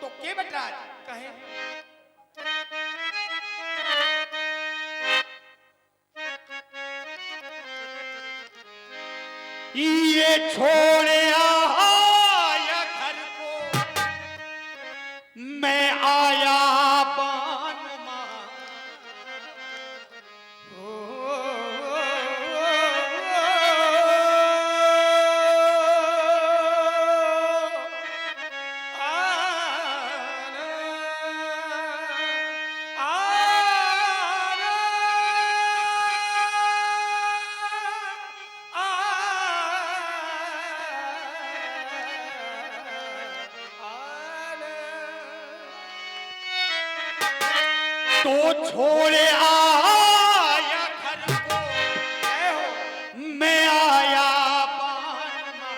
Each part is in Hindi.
तो के बटराज कहे ये छोड़ आया घर को मैं आया बानमा तो छोड़ आया घर को मैं आया बानमा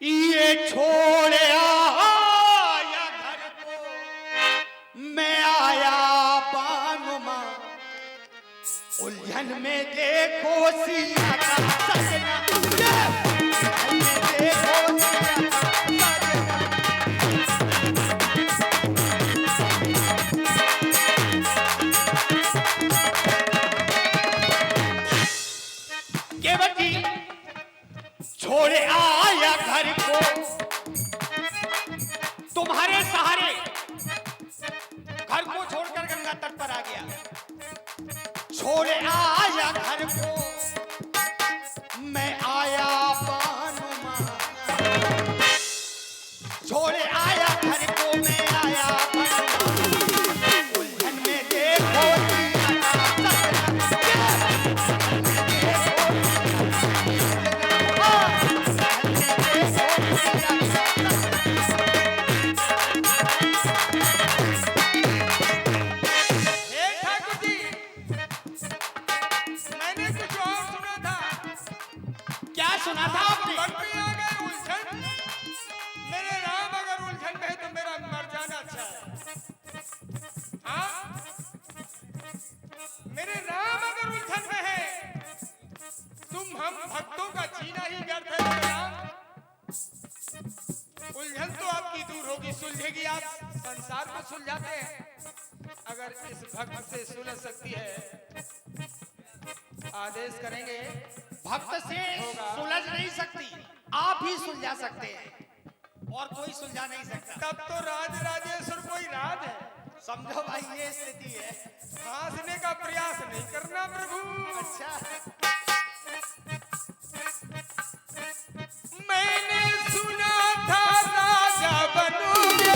ये छोड़ आया घर को मैं आया बानमा उलझन में देखो सिया का सजना उलझन में देखो सिया का सजना केवटी छोड़ आया घर को तुम्हारे सहारे घर को छोड़कर गंगा तट पर आ गया छोड़ आया घर को मैं आया बानुमा छोड़ आया घर को मैं आया बानुमा उलझन में देखो सुना था आपने उलझन मेरे राम अगर उलझन में है तो मेरा मर जाना अच्छा है हाँ? मेरे राम अगर उलझन में है तुम हम भक्तों का जीना ही व्यर्थ है मेरे राम उलझन तो आपकी दूर होगी सुलझेगी आप संसार को सुलझाते हैं अगर इस भक्त से सुलझ सकती है आदेश करेंगे भक्त से सुलझ नहीं सकती आप ही सुलझा सकते हैं और कोई सुलझा नहीं सकता तब तो राज राजेश्वर कोई राज है समझो भाई ये स्थिति है फांसने का प्रयास नहीं करना प्रभु अच्छा मैंने सुना था राजा बनोगे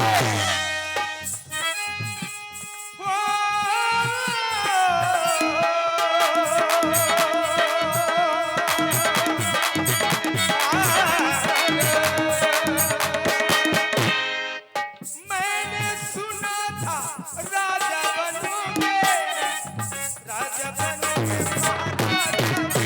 राजा बनोगे महाराजा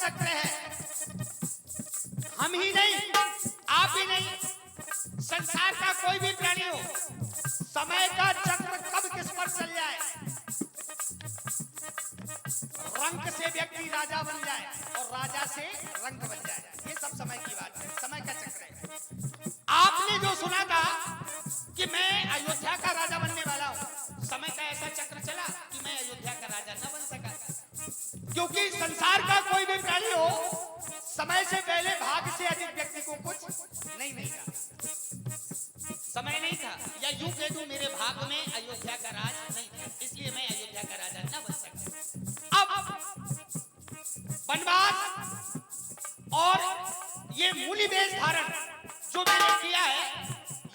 चक्र है। हम ही नहीं, आप ही नहीं, संसार का कोई भी प्राणी हो, समय का चक्र कब किस पर चल जाए, रंक से व्यक्ति राजा बन जाए और राजा से रंक बन जाए, ये सब समय की बात है, समय का चक्र है। आपने जो सुना था कि मैं अयोध्या का राजा बनने वाला हूं, समय का ऐसा चक्र चला कि मैं अयोध्या का राजा न बन सका, क्योंकि संसार का कोई भी प्राणी हो, समय से पहले भाग से अधिक व्यक्ति को कुछ नहीं मिलता। समय नहीं था, या यूं कह दूं मेरे भाग में अयोध्या का राज नहीं था, इसलिए मैं अयोध्या का राजा न बन सका। अब वनवास और ये मूली वेश धारण जो मैंने किया है,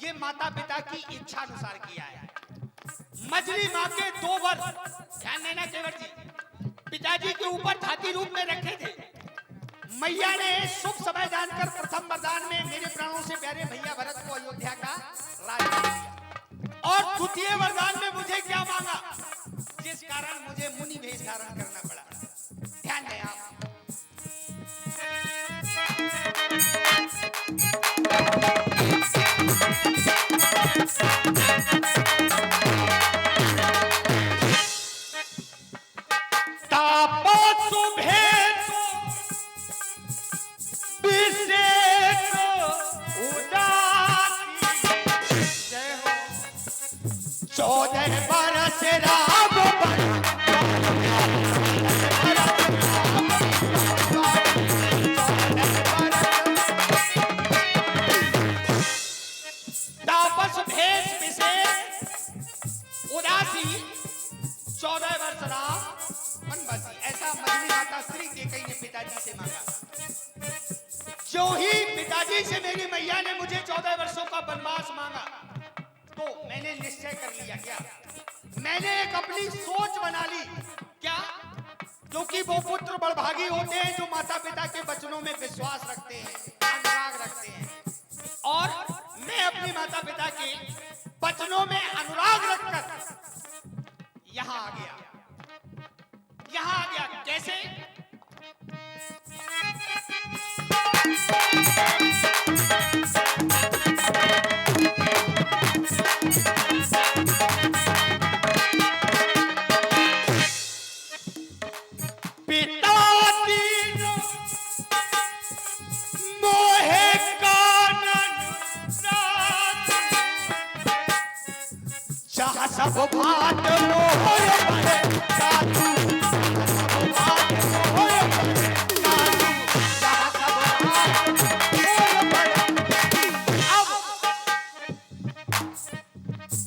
ये माता पिता की इच्छा अनुसार किया है। मछली माँ के 2 वर्ष, ध्यान देना केवट जी, पिताजी के ऊपर छाती रूप में रखे थे। मैया ने शुभ समय जानकर प्रथम वरदान में मेरे प्राणों से प्यारे भैया भरत को अयोध्या का राजा दिया, और द्वितीय वरदान में मुझे क्या मांगा, जिस कारण मुझे मुनि वेश धारण करना पड़ा। ध्यान दें आप। जो ही पिताजी से मेरी मैया ने मुझे 14 वर्षों का वनवास मांगा, तो मैंने निश्चय कर लिया। क्या मैंने एक अपनी सोच बना ली, क्या, क्योंकि वो पुत्र बड़भागी होते हैं जो माता पिता के वचनों में विश्वास रखते हैं, अनुराग रखते हैं, और मैं अपनी माता पिता के वचनों में अनुराग रखकर यहां आ गया। कैसे? सब बात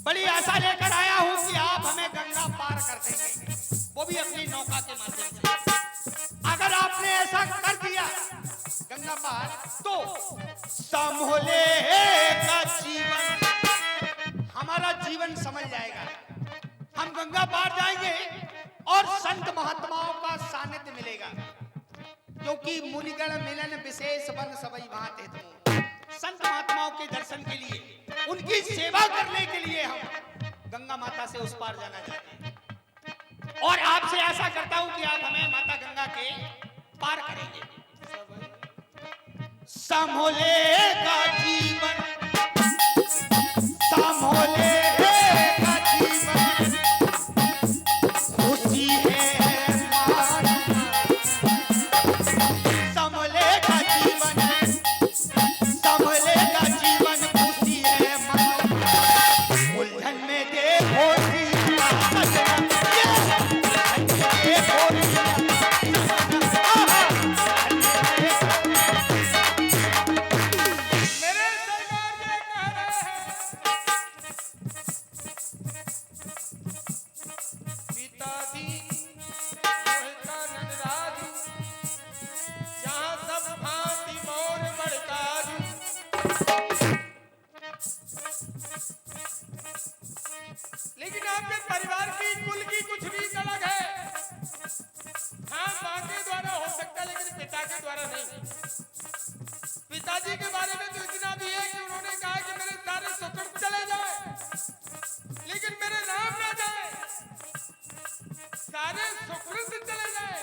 बड़ी आशा लेकर आया हूं कि आप हमें गंगा पार कर देंगे, वो भी अपनी नौका के माध्यम से। अगर आपने ऐसा कर दिया गंगा पार, तो संभोले का जीवन, हमारा जीवन समझ जाएगा। हम गंगा पार जाएंगे और संत महात्माओं का सानिध्य मिलेगा, क्योंकि मुनिगण मिलन विशेष वन सबई भांत हेतु। संत महात्माओं के दर्शन के लिए, उनकी सेवा करने के लिए हम गंगा माता से उस पार जाना चाहते हैं, और आपसे आशा करता हूं कि आप हमें माता गंगा के पार करेंगे। संभोले का जीवन, संभोले का जीवन, खुशी है माना। संभोले का जीवन, संभोले का जीवन, खुशी है माना। उलझन में देखो सीता सजना, देखो लेकिन आपके परिवार की कुल की कुछ भी अलग है। हाँ, माँ के द्वारा हो सकता है, लेकिन पिता के द्वारा नहीं। पिताजी के बारे में तो इतना भी है कि उन्होंने कहा कि मेरे सारे सुकृत चले जाए, लेकिन मेरे नाम ना जाए, सारे सुकृत चले जाए।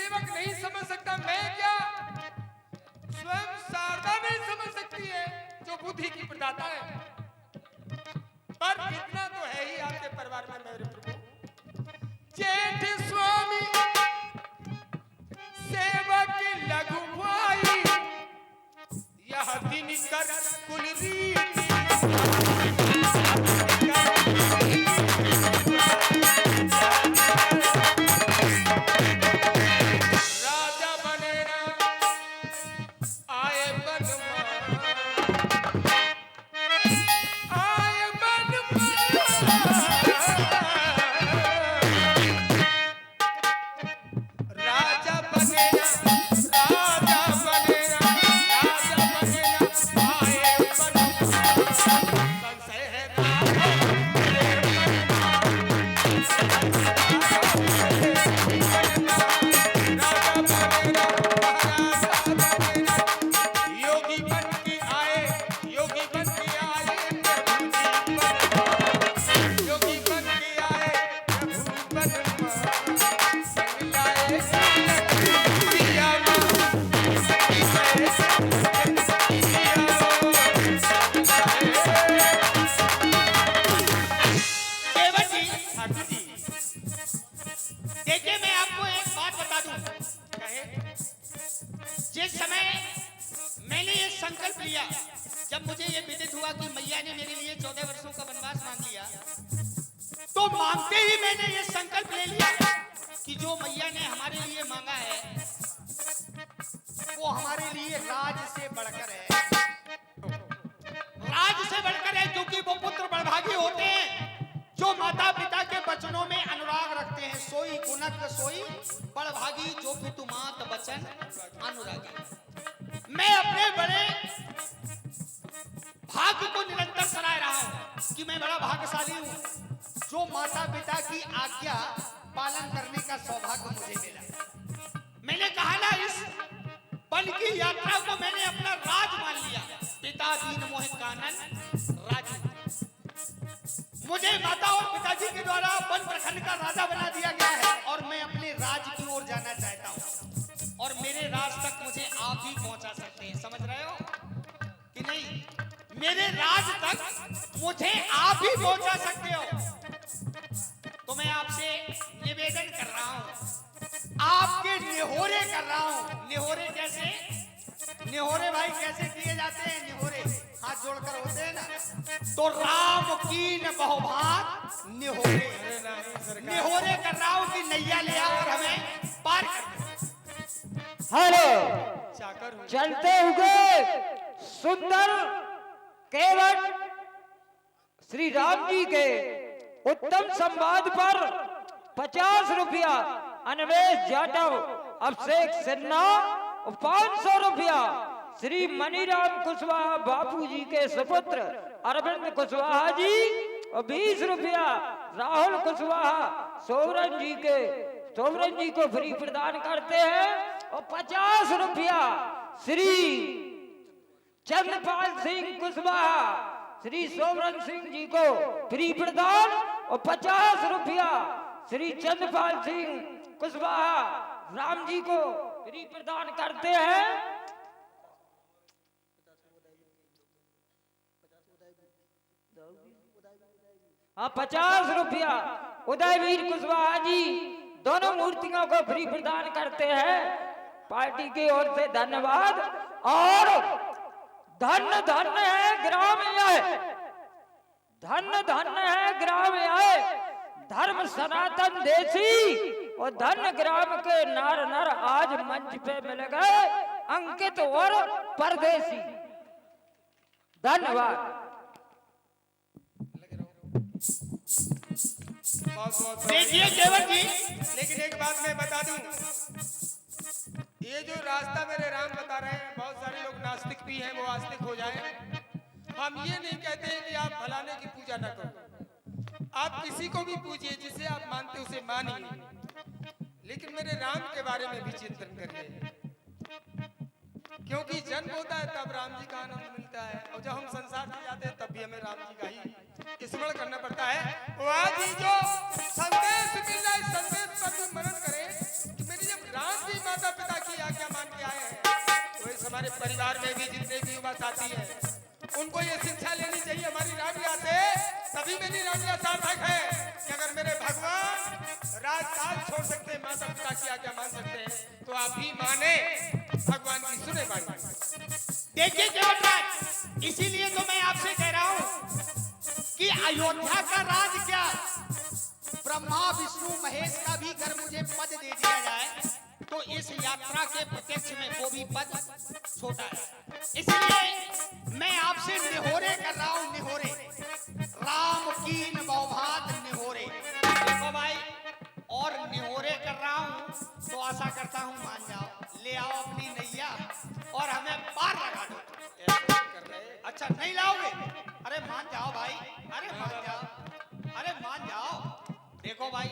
सेवक नहीं समझ सकता, मैं क्या स्वयं शारदा नहीं समझ सकती है जो बुद्धि की प्रदाता है। पर इतना तो है ही आपके परिवार में मेरे प्रभु, जेठ स्वामी सेवक लघु भाई, यह दिन कर कुल रीति राजा बनेना आए राजा बनेना आए संशय है योगी बन के आए, योगी बन के आए योगी बन के आए प्रभु बन संग लाए पिया केवट जी, ठाकुर जी देखिए मैं आपको एक बात बता दूं। कहे जिस समय मैंने ये संकल्प लिया, जब मुझे ये विदित हुआ कि मैया ने मेरे लिए 14 वर्षों का वनवास मांग लिया, तो मांगते ही मैंने ये संकल्प ले लिया कि जो मैया ने हमारे लिए मांगा है वो हमारे लिए राज से बढ़कर है, राज से बढ़कर है, क्योंकि वो पुत्र बड़भागी होते हैं जो माता पिता के वचनों में अनुराग रखते हैं। सोई गुणक सोई बड़भागी, जो पितु मात वचन अनुरागी। मैं अपने बड़े भाग्य को निरंतर सराह रहा हूं कि मैं बड़ा भाग्यशाली हूं जो माता पिता की आज्ञा पालन करने का सौभाग्य मुझे मिला। मैंने कहा ना, इस वन की यात्रा को मैंने अपना राज मान लिया। पिता दीन मोह कानन राजू, मुझे माता और पिताजी के द्वारा वन प्रखंड का राजा बना दिया गया है और मैं अपने राज की ओर जाना चाहता हूं, और मेरे राज तक मुझे आप ही पहुंचा सकते हैं। समझ रहे हो कि नहीं? मेरे राज तक मुझे आप ही पहुंचा सकते हो। तो मैं आपसे निवेदन कर रहा हूं, आपके निहोरे कर रहा हूं। निहोरे कैसे? निहोरे भाई कैसे किए जाते हैं? निहोरे हाथ जोड़कर होते हैं ना, तो राम कीन बहुभात निहोरे, निहोरे कर रहा हूं कि नैया ले आओ और हमें पार कर दो। हेलो, चाकर हूँ। चलते हुए सुंदर केवट श्री राम जी के उत्तम संवाद पर 50 रुपया अन्वेष जाटव अभिषेक सिन्हा और 500 रुपया श्री मनीराम कुशवाहा बापू जी के सुपुत्र अरविंद कुशवाहा जी और 20 रुपया राहुल कुशवाहा सोवरन जी को फ्री प्रदान करते हैं, और 50 रुपया श्री चंद्रपाल सिंह कुशवाहा श्री सोवरन सिंह जी को फ्री प्रदान, और 50 रुपया श्री चंद्रपाल सिंह कुशवाहा राम जी को फ्री प्रदान करते हैं। हाँ, 50 रुपया उदयवीर कुशवाहा जी दोनों मूर्तियों को फ्री प्रदान करते हैं। पार्टी की ओर से धन्यवाद। और धन्य धन्य है ग्राम आए, धन्य धन्य है ग्राम आए, धर्म सनातन देसी और धन्य ग्राम के नर नर आज मंच पे मिल गए अंकित और परदेसी। धन्यवाद। देखिए केवट जी, लेकिन एक बात मैं बता दूं, ये जो रास्ता मेरे राम बता रहे हैं, बहुत सारे लोग नास्तिक भी हैं, वो आस्तिक हो जाएं। हम ये नहीं कहते हैं कि आप फलाने की पूजा ना करो, आप किसी को भी पूजिए, जिसे आप मानते उसे मानिए, लेकिन मेरे राम के बारे में भी चिंतन करिए, क्योंकि जन्म होता है तब राम जी का आनंद मिलता है, और जब हम संसार में जाते हैं तब भी हमें राम जी का ही स्मरण करना पड़ता है। वो आज ही जो संदेश मिल रहा है, संदेश पर भी मनन करें कि मेरी जब राम जी माता पिता की आज्ञा मान के आए हैं, तो इस हमारे परिवार में भी जितने भी युवा साथी हैं उनको ये शिक्षा लेनी चाहिए हमारी रामलीला से, तभी मेरी रामलीला सार्थक है कि अगर मेरे भगवान राजकाज छोड़ सकते हैं, माता पिता की आज्ञा मान सकते हैं, तो आप भी माने, भगवान की सुने बात। देखिए केवटराज, इसीलिए तो मैं आपसे कह रहा हूं कि अयोध्या का राज क्या, ब्रह्मा विष्णु महेश का भी अगर मुझे पद दे दिया जाए तो इस यात्रा के प्रत्यक्ष में वो भी पद छोटा है। इसलिए मैं आपसे निहोरे कर रहा हूं, निहोरे, राम कीन बहुभात निहोरे। देखो भाई, और निहोरे कर रहा हूं तो आशा करता हूं मान जाओ, ले आओ अपनी नैया और हमें पार लगा दो। अच्छा नहीं लाओगे? अरे मान जाओ भाई, अरे मान जाओ, अरे मान जाओ। देखो भाई,